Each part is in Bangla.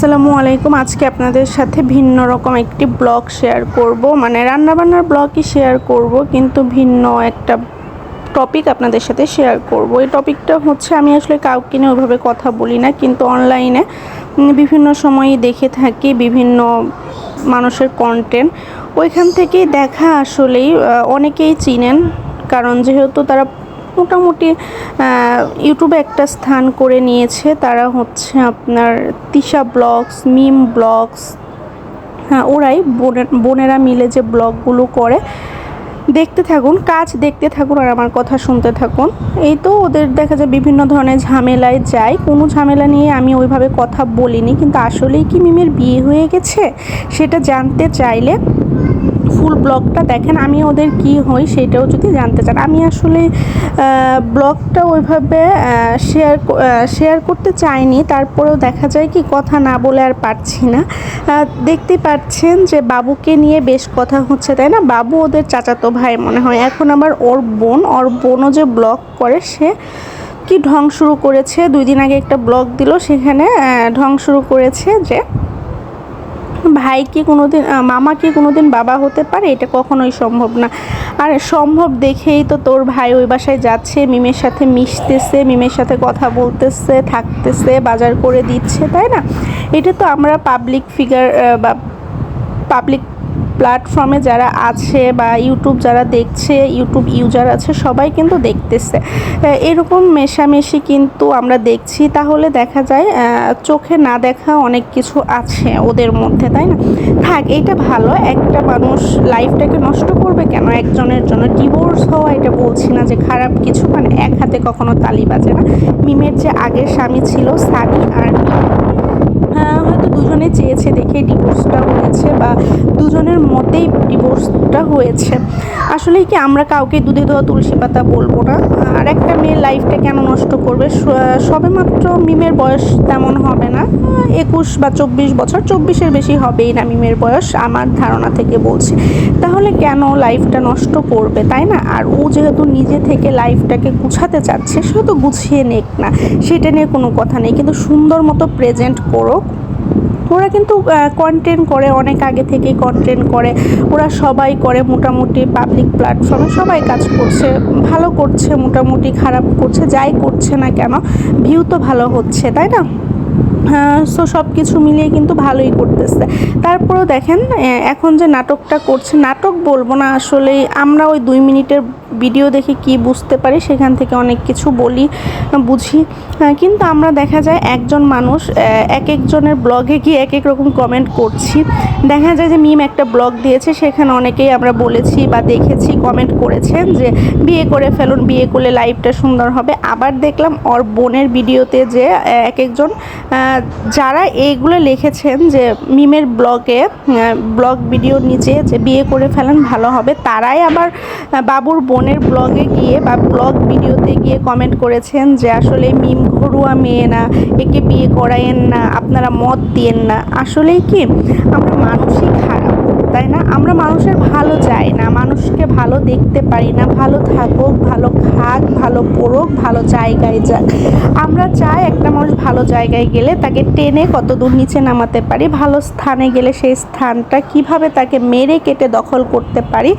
আসসালামু আলাইকুম। আজকে আপনাদের সাথে ভিন্ন রকম একটি ব্লগ শেয়ার করব, মানে রান্নাবান্নার ব্লগই শেয়ার করব, কিন্তু ভিন্ন একটা টপিক আপনাদের সাথে শেয়ার করব। এই টপিকটা হচ্ছে, আমি আসলে কাউকে নিয়ে ওইভাবে কথা বলি না, কিন্তু অনলাইনে বিভিন্ন সময়ই দেখে থাকি বিভিন্ন মানুষের কন্টেন্ট, ওইখান থেকেই দেখা। আসলেই অনেকেই চিনেন, কারণ যেহেতু তারা মোটামুটি ইউটিউবে একটা স্থান করে নিয়েছে। তারা হচ্ছে আপনার তিশা ব্লগস, মিম ব্লগস, হ্যাঁ ওরাই বোনেরা মিলে যে ব্লগগুলো করে। দেখতে থাকুন, কাজ দেখতে থাকুন আর আমার কথা শুনতে থাকুন। এই তো ওদের দেখা যায় বিভিন্ন ধরনের ঝামেলায় যায়। কোনো ঝামেলা নিয়ে আমি ওইভাবে কথা বলিনি, কিন্তু আসলেই কি মিমের বিয়ে হয়ে গেছে সেটা জানতে চাইলে ফুল ব্লগটা দেখেন। আমি ওদের কি হই সেটাও যদি জানতে চান, আমি আসলে ব্লগটা ওইভাবে শেয়ার করতে চাইনি। তারপরেও দেখা যায় কি কথা না বলে আর পারছি না। দেখতে পাচ্ছেন যে বাবুকে নিয়ে বেশ কথা হচ্ছে, তাই না? বাবু ওদের চাচাতো ভাই মনে হয়। এখন আবার ওর বোনও যে ব্লগ করে, সে কি ঢং শুরু করেছে। 2 দিন আগে একটা ব্লগ দিল, সেখানে ঢং শুরু করেছে যে ভাই কি কোনোদিন, মামা কি কোনোদিন বাবা হতে পারে, এটা কখনোই সম্ভব না। আর সম্ভব দেখেই তো তোর ভাই ওই বাসায় যাচ্ছে, মিমের সাথে মিশতেছে, মিমের সাথে কথা বলতেছে, থাকতেছে, বাজার করে দিচ্ছে, তাই না? এটা তো আমরা পাবলিক ফিগার বা পাবলিক প্ল্যাটফর্মে যারা আছে বা ইউটিউব যারা দেখছে, ইউটিউব ইউজার আছে, সবাই কিন্তু দেখতেছে। এরকম মেশামেশি কিন্তু আমরা দেখছি। তাহলে দেখা যায় চোখে না দেখা অনেক কিছু আছে ওদের মধ্যে, তাই না? থাক, এটা ভালো। একটা মানুষ লাইফটাকে নষ্ট করবে কেন একজনের জন্য? ডিভোর্স হওয়া, এটা বলছি না যে খারাপ কিছু, মানে এক হাতে কখনো তালি বাজে না। মিমের যে আগের স্বামী ছিল সানি আর হয়তো দুজনে চেয়েছে দেখে ডিভোর্সটা হয়েছে, বা দুজনের মতেই ডিভোর্সটা হয়েছে। আসলে কি আমরা কাউকে দুধে ধোয়া তুলসী পাতা বলবো না। আর একটা মেয়ের লাইফটা কেন নষ্ট করবে? সবেমাত্র মিমের বয়স তেমন হবে না, 21 বা 24 বছর, 24-এর বেশি হবেই না মিমের বয়স, আমার ধারণা থেকে বলছি। তাহলে কেন লাইফটা নষ্ট করবে, তাই না? আর ও যেহেতু নিজে থেকে লাইফটাকে গুছাতে চাচ্ছে, সেহেতু গুছিয়ে নেক না, সেটা নিয়ে কোনো কথা নেই, কিন্তু সুন্দর মতো প্রেজেন্ট করো। ওরা কিন্তু কন্টেন্ট করে, অনেক আগে থেকেই কন্টেন্ট করে, ওরা সবাই করে মোটামুটি পাবলিক প্ল্যাটফর্মে সবাই কাজ করছে, ভালো করছে, মোটামুটি খারাপ করছে, যাই করছে না কেন ভিউ তো ভালো হচ্ছে, তাই না? সো সব কিছু মিলিয়ে কিন্তু ভালোই করতেছে। তারপরেও দেখেন এখন যে নাটকটা করছে, নাটক বলবো না আসলে, আমরা ওই 2 মিনিটের ভিডিও দেখে কি বুঝতে পারি, সেখান থেকে অনেক কিছু বুঝি। কিন্তু আমরা দেখা যায় একজন মানুষ এক একজনের ব্লগে গিয়ে এক এক রকম কমেন্ট করছি। দেখা যায় যে মিম একটা ব্লগ দিয়েছে, সেখানে অনেকেই আমরা বলেছি বা দেখেছি কমেন্ট করেছেন যে বিয়ে করে ফেলুন, বিয়ে করলে লাইফটা সুন্দর হবে। আবার দেখলাম ওর বোনের ভিডিওতে যে এক একজন যারা এইগুলো লিখেছেন যে মিমের ব্লগ ভিডিও নিচে যে বিয়ে করে ফেলেন ভালো হবে, তারাই আবার বাবুর বোনের ব্লগে গিয়ে বা ব্লগ ভিডিওতে গিয়ে কমেন্ট করেছেন যে আসলে মিম ঘরোয়া মেয়ে না, একে বিয়ে করায়েন না, আপনারা মত দিয়েন না। আসলেই কি আমরা মানুষই খারাপ, তাই না? আমরা মানুষের ভালো চাই না, মানুষকে ভালো দেখতে পারি না। ভালো থাকুক, ভালো খাক, ভালো পড়ুক, ভালো জায়গায় যাক। আমরা চাই একটা মানুষ ভালো জায়গায় গেলে তাকে টেনে কত দূর নিচে নামাতে পারি, ভালো স্থানে গেলে সেই স্থানটা কিভাবে তাকে মেরে কেটে দখল করতে পারি,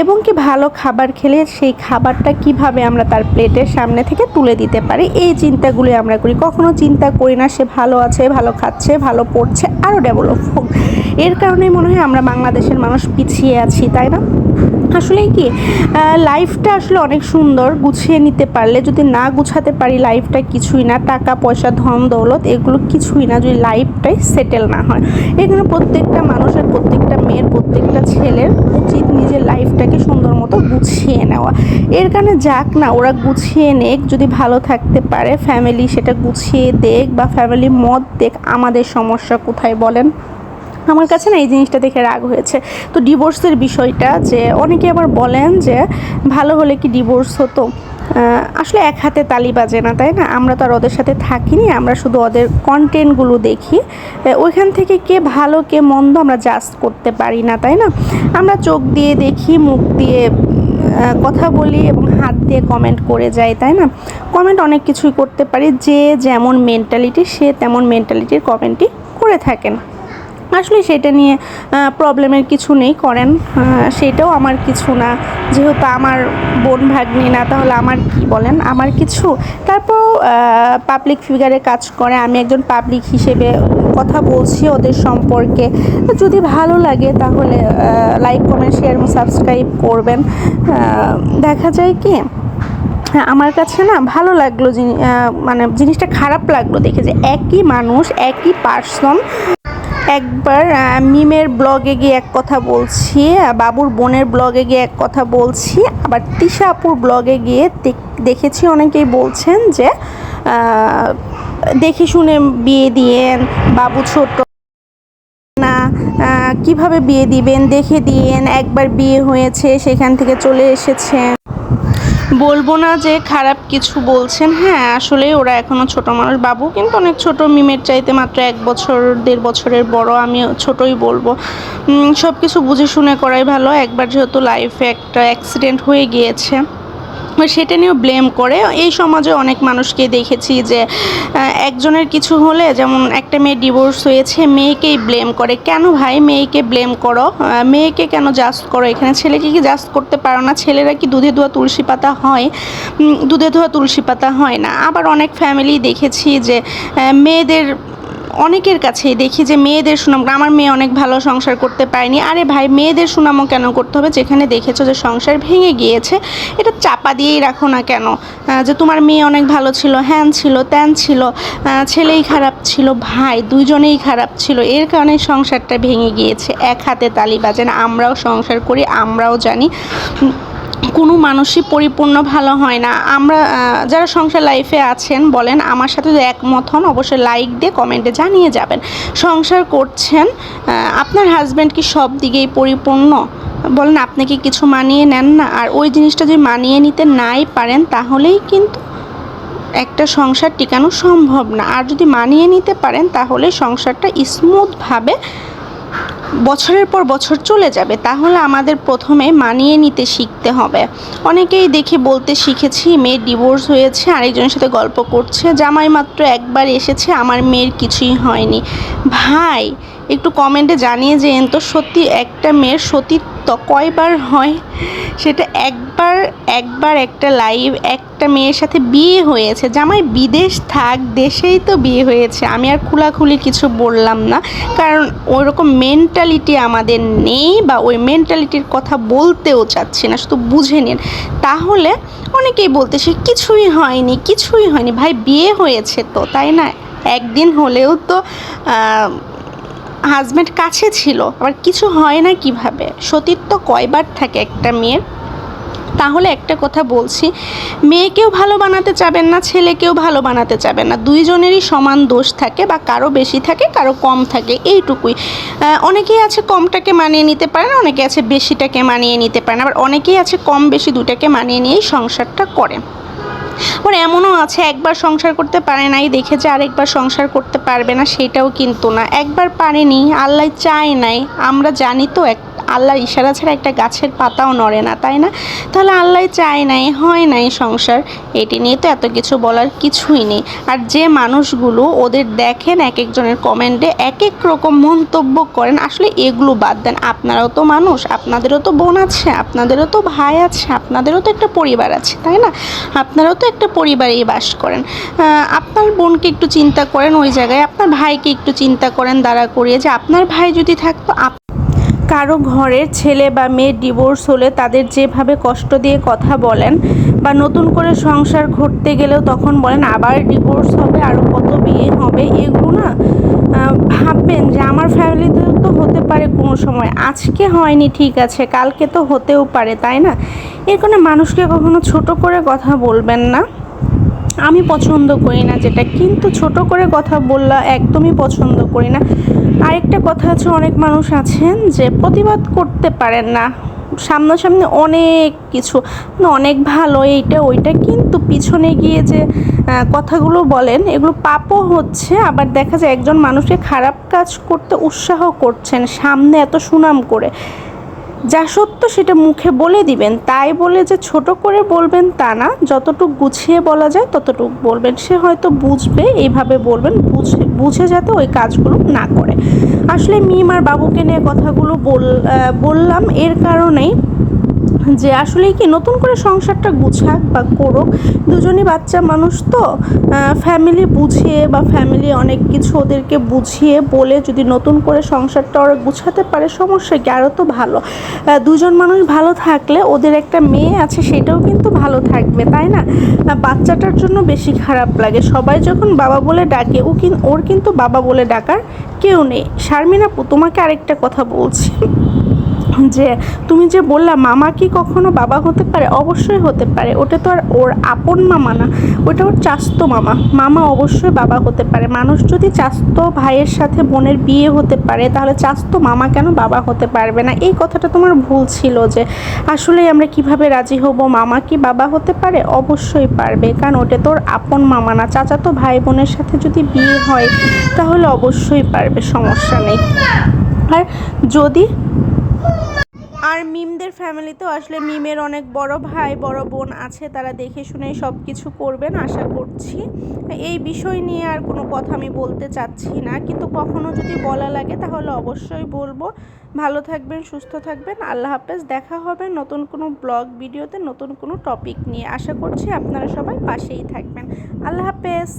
এবং কি ভালো খাবার খেলে সেই খাবারটা কিভাবে আমরা তার প্লেটের সামনে থেকে তুলে দিতে পারি। এই চিন্তাগুলি আমরা করি, কখনো চিন্তা করি না সে ভালো আছে, ভালো খাচ্ছে, ভালো পড়ছে, আরও ডেভেলপ হোক। এর কারণেই মনে হয় আমরা বাংলাদেশের মানুষ পিছিয়ে আছি, তাই না? আসলে কি লাইফটা আসলে অনেক সুন্দর গুছিয়ে নিতে পারলে। যদি না গুছাতে পারি, লাইফটা কিছুই না। টাকা পয়সা, ধন দৌলত এগুলো কিছুই না যদি লাইফটাই সেটেল না হয়। এখানে প্রত্যেকটা মানুষের, প্রত্যেকটা মেয়ের, প্রত্যেকটা ছেলের উচিত নিজের লাইফটাকে সুন্দর মতো গুছিয়ে নেওয়া। এর কারণে যাক না, ওরা গুছিয়ে নেক, যদি ভালো থাকতে পারে, ফ্যামিলি সেটা গুছিয়ে দেখ বা ফ্যামিলি মত দেখ, আমাদের সমস্যা কোথায় বলেন? আমার কাছে না এই জিনিসটা দেখে রাগ হয়েছে। তো ডিভোর্সের বিষয়টা, যে অনেকে আবার বলেন যে ভালো হলে কি ডিভোর্স হতো? আসলে এক হাতে তালি বাজে না, তাই না? আমরা তো আর ওদের সাথে থাকিনি, আমরা শুধু ওদের কন্টেন্টগুলো দেখি। ওইখান থেকে কে ভালো কে মন্দ আমরা জাজ করতে পারি না, তাই না? আমরা চোখ দিয়ে দেখি, মুখ দিয়ে কথা বলি এবং হাত দিয়ে কমেন্ট করে যাই, তাই না? কমেন্ট অনেক কিছুই করতে পারি, যে যেমন মেন্টালিটি সে তেমন মেন্টালিটির কমেন্টই করে থাকেন। আসলে সেটা নিয়ে প্রবলেমের কিছু নেই, করেন, সেটাও আমার কিছু না, যেহেতু আমার বোন ভাগ্নি না, তাহলে আমার কি বলেন, আমার কিছু। তারপর পাবলিক ফিগারে কাজ করে, আমি একজন পাবলিক হিসেবে কথা বলছি ওদের সম্পর্কে। যদি ভালো লাগে তাহলে লাইক কমেন্ট শেয়ার এবং সাবস্ক্রাইব করবেন। দেখা যায় কি আমার কাছে না ভালো লাগলো, মানে জিনিসটা খারাপ লাগলো দেখে যে একই মানুষ একই পার্সন একবার মিমের ব্লগে গিয়ে এক কথা বলছি, বাবুর বোনের ব্লগে গিয়ে এক কথা বলছি, আবার তিশা আপুর ব্লগে গিয়ে দেখেছি অনেকেই বলছেন যে দেখে শুনে বিয়ে দিয়েন, বাবু ছোট না, কিভাবে বিয়ে দিবেন, দেখে দিয়েন, একবার বিয়ে হয়েছে সেখান থেকে চলে এসেছে। বলবো না যে খারাপ কিছু বলছেন, হ্যাঁ আসলে ওরা এখনও ছোট মানুষ, বাবু কিন্তু অনেক ছোট, মিমের চাইতে মাত্র 1 বছর 1.5 বছরের বড়, আমি ছোটই বলবো। সব কিছু বুঝে শুনে করাই ভালো। একবার যেহেতু লাইফে একটা অ্যাক্সিডেন্ট হয়ে গিয়েছে, সেটা নিয়েও ব্লেম করে। এই সমাজে অনেক মানুষকে দেখেছি যে একজনের কিছু হলে, যেমন একটা মেয়ে ডিভোর্স হয়েছে, মেয়েকেই ব্লেম করে। কেন ভাই মেয়েকে ব্লেম করো? মেয়েকে কেন জাস্ট করো? এখানে ছেলেকে কি জাস্ট করতে পারো না? ছেলেরা কি দুধে ধোয়া তুলসী পাতা হয়? দুধে ধোয়া তুলসী পাতা হয় না। আবার অনেক ফ্যামিলি দেখেছি যে মেয়েদের, অনেকের কাছেই দেখি যে মেয়েদের সুনাম, আমার মেয়ে অনেক ভালো সংসার করতে পারেনি। আরে ভাই মেয়েদের সুনামও কেন করতে হবে? যেখানে দেখেছো যে সংসার ভেঙে গিয়েছে, এটা চাপা দিয়েই রাখো না কেন? যে তোমার মেয়ে অনেক ভালো ছিল, হ্যান ছিল, ত্যান ছিল, ছেলেই খারাপ ছিল, ভাই দুইজনেই খারাপ ছিল, এর কারণে সংসারটা ভেঙে গিয়েছে। এক হাতে তালি বাজেন, আমরাও সংসার করি, আমরাও জানি কোনো মানুষই পরিপূর্ণ ভালো হয় না। আমরা যারা সংসার লাইফে আছেন বলেন, আমার সাথে যদি একমত হন অবশ্যই লাইক দিয়ে কমেন্টে জানিয়ে যাবেন। সংসার করছেন, আপনার হাজব্যান্ড কি সব দিকেই পরিপূর্ণ? বলেন আপনি কি কিছু মানিয়ে নেন না? আর ওই জিনিসটা যদি মানিয়ে নিতে নাই পারেন তাহলেই কিন্তু একটা সংসার টিকানো সম্ভব না। আর যদি মানিয়ে নিতে পারেন তাহলে সংসারটা স্মুথভাবে বছরের পর বছর চলে যাবে। তাহলে আমাদের প্রথমে মানিয়ে নিতে শিখতে হবে। অনেকেই দেখে বলতে শিখেছি মেয়ের ডিভোর্স হয়েছে, আরেকজনের সাথে গল্প করছে, জামাই মাত্র একবার এসেছে, আমার মেয়ের কিছুই হয়নি। ভাই একটু কমেন্টে জানিয়ে যেন তো, সত্যি একটা মেয়ের সতীত্ব কয়বার হয়? সেটা একবার একটা লাইভ একটা মেয়ের সাথে বিয়ে হয়েছে, জামাই বিদেশ থাক, দেশেই তো বিয়ে হয়েছে। আমি আর খোলাখুলি কিছু বললাম না, কারণ ওইরকম মেন্টালিটি আমাদের নেই, বা ওই মেন্টালিটির কথা বলতেও চাচ্ছি না, শুধু বুঝে নিন। তাহলে অনেকেই বলতে সে কিছুই হয়নি, কিছুই হয়নি। ভাই বিয়ে হয়েছে তো, তাই না? একদিন হলেও তো হাজব্যান্ড কাছে ছিল, আবার কিছু হয় না কিভাবে? সতীত্ব কয়বার থাকে একটা মেয়ের? তাহলে একটা কথা বলছি, মেয়েকেও ভালো বানাতে চাবেন না, ছেলেকেও ভালো বানাতে চাবেন না, দুইজনেরই সমান দোষ থাকে, বা কারো বেশি থাকে কারো কম থাকে, এইটুকুই। অনেকেই আছে কমটাকে মানিয়ে নিতে পারে না, অনেকে আছে বেশিটাকে মানিয়ে নিতে পারে না, আবার অনেকেই আছে কম বেশি দুটাকে মানিয়ে নিয়েই সংসারটা করে। আবার এমনও আছে একবার সংসার করতে পারে নাই দেখে যে আরেকবার সংসার করতে পারবে না, সেটাও কিন্তু না। একবার পারেনি, আল্লাহ চায় নাই। আমরা জানি তো আল্লাহর ইশারা ছাড়া একটা গাছের পাতাও নড়ে না, তাই না? তাহলে আল্লাহ চায় নাই, হয় নাই সংসার, এটি নিয়ে তো এত কিছু বলার কিছুই নেই। আর যে মানুষগুলো ওদের দেখেন এক একজনের কমেন্টে এক এক রকম মন্তব্য করেন, আসলে এগুলো বাদ দেন। আপনারাও তো মানুষ, আপনাদেরও তো বোন আছে, আপনাদেরও তো ভাই আছে, আপনাদেরও তো একটা পরিবার আছে, তাই না? আপনারাও তো একটা পরিবারেই বাস করেন। আপনার বোনকে একটু চিন্তা করেন ওই জায়গায়, আপনার ভাইকে একটু চিন্তা করেন দাঁড়া করিয়ে, যে আপনার ভাই যদি থাকতো, কারো ঘরের ছেলে বা মেয়ে ডিভোর্স হলে তাদের যেভাবে কষ্ট দিয়ে কথা বলেন, বা নতুন করে সংসার ঘটতে গেলেও তখন বলেন আবার ডিভোর্স হবে, আরও কত বিয়ে হবে, এগুলো না ভাববেন যে আমার ফ্যামিলিতেও তো হতে পারে কোনো সময়, আজকে হয়নি ঠিক আছে, কালকে তো হতেও পারে, তাই না? এর কারণে মানুষকে কখনো ছোট করে কথা বলবেন না। আমি পছন্দ করি না যেটা, কিন্তু ছোট করে কথা বললা একদমই পছন্দ করি না। আরেকটা কথা আছে, অনেক মানুষ আছেন যে প্রতিবাদ করতে পারেন না, সামনাসামনি অনেক কিছু, অনেক ভালো এইটা ওইটা, কিন্তু পিছনে গিয়ে যে কথাগুলো বলেন এগুলো পাপও হচ্ছে। আবার দেখা যায় একজন মানুষকে খারাপ কাজ করতে উৎসাহ করছেন সামনে এত সুনাম করে। যা সত্য সেটা মুখে বলে দিবেন, তাই বলে যে ছোট করে বলবেন তা না, যতটুকু গুছিয়ে বলা যায় ততটুকু বলবেন। সে হয়তো বুঝবে, এইভাবে বলবেন, বুঝে যাতে ওই কাজগুলো না করে। আসলে মিম আর বাবুকে নিয়ে কথাগুলো বললাম এর কারণেই যে আসলে কি নতুন করে সংসারটা গুছাক বা করুক, দুজনই বাচ্চা মানুষ তো, ফ্যামিলি বুঝিয়ে বা ফ্যামিলি অনেক কিছু ওদেরকে বুঝিয়ে বলে যদি নতুন করে সংসারটা ওরা গুছাতে পারে, সমস্যা কি, আরও তো ভালো। দুজন মানুষ ভালো থাকলে ওদের একটা মেয়ে আছে সেটাও কিন্তু ভালো থাকবে, তাই না? বাচ্চাটার জন্য বেশি খারাপ লাগে, সবাই যখন বাবা বলে ডাকে ওর কিন্তু বাবা বলে ডাকার কেউ নেই। শারমিন আপু, তোমাকে আরেকটা কথা বলছি, যে তুমি যে বললা মামা কি কখনো বাবা হতে পারে? অবশ্যই হতে পারে, ওটা তো আর ওর আপন মামা না, ওটা ওর চাস্তো মামা। মামা অবশ্যই বাবা হতে পারে। মানুষ যদি চাস্তো ভাইয়ের সাথে বোনের বিয়ে হতে পারে, তাহলে চাস্তো মামা কেন বাবা হতে পারবে না? এই কথাটা তোমার ভুল ছিল, যে আসলে আমরা কিভাবে রাজি হব, মামা কি বাবা হতে পারে? অবশ্যই পারবে, কারণ ওটা তো ওর আপন মামা না। চাচাতো ভাই বোনের সাথে যদি বিয়ে হয় তাহলে অবশ্যই পারবে, সমস্যা নেই। আর যদি আর মিমদের ফ্যামিলিতেও আসলে মিমের অনেক বড় ভাই বড় বোন আছে, তারা দেখে শুনে সব কিছু করবেন আশা করছি। এই বিষয় নিয়ে আর কোনো কথা আমি বলতে চাচ্ছি না, কিন্তু কখনো যদি বলা লাগে তাহলে অবশ্যই বলবো। ভালো থাকবেন, সুস্থ থাকবেন, আল্লাহ হাফেজ। দেখা হবে নতুন কোনো ব্লগ ভিডিওতে নতুন কোনো টপিক নিয়ে। আশা করছি আপনারা সবাই পাশেই থাকবেন। আল্লাহ হাফেজ।